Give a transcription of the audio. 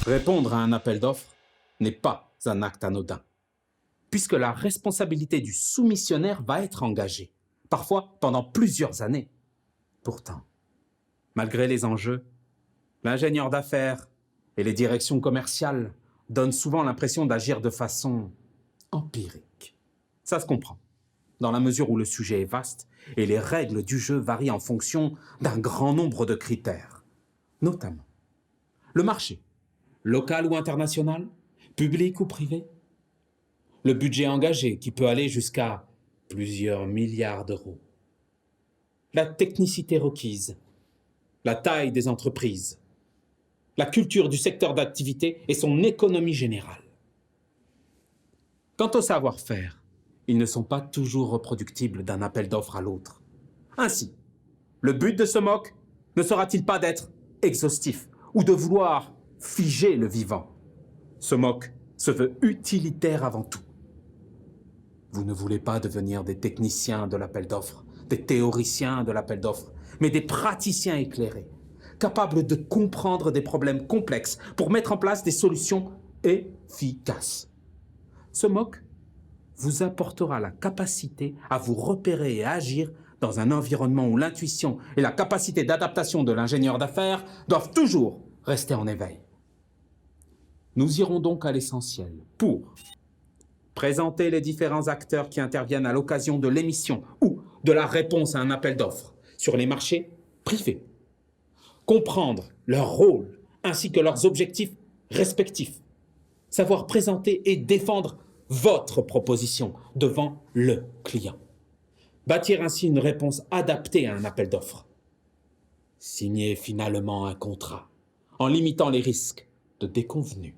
Répondre à un appel d'offres n'est pas un acte anodin, puisque la responsabilité du soumissionnaire va être engagée, parfois pendant plusieurs années. Pourtant, malgré les enjeux, l'ingénieur d'affaires et les directions commerciales donnent souvent l'impression d'agir de façon empirique. Ça se comprend, dans la mesure où le sujet est vaste et les règles du jeu varient en fonction d'un grand nombre de critères, notamment le marché, local ou international, public ou privé, le budget engagé qui peut aller jusqu'à plusieurs milliards d'euros, la technicité requise, la taille des entreprises, la culture du secteur d'activité et son économie générale. Quant au savoir-faire, ils ne sont pas toujours reproductibles d'un appel d'offres à l'autre. Ainsi, le but de ce MOOC ne sera-t-il pas d'être exhaustif ou de vouloir figer le vivant? Ce MOOC se veut utilitaire avant tout. Vous ne voulez pas devenir des techniciens de l'appel d'offres, des théoriciens de l'appel d'offres, mais des praticiens éclairés, capables de comprendre des problèmes complexes pour mettre en place des solutions efficaces. Ce MOOC vous apportera la capacité à vous repérer et à agir dans un environnement où l'intuition et la capacité d'adaptation de l'ingénieur d'affaires doivent toujours rester en éveil. Nous irons donc à l'essentiel pour présenter les différents acteurs qui interviennent à l'occasion de l'émission ou de la réponse à un appel d'offres sur les marchés privés, comprendre leur rôle ainsi que leurs objectifs respectifs, savoir présenter et défendre votre proposition devant le client, bâtir ainsi une réponse adaptée à un appel d'offres, signer finalement un contrat en limitant les risques de déconvenus,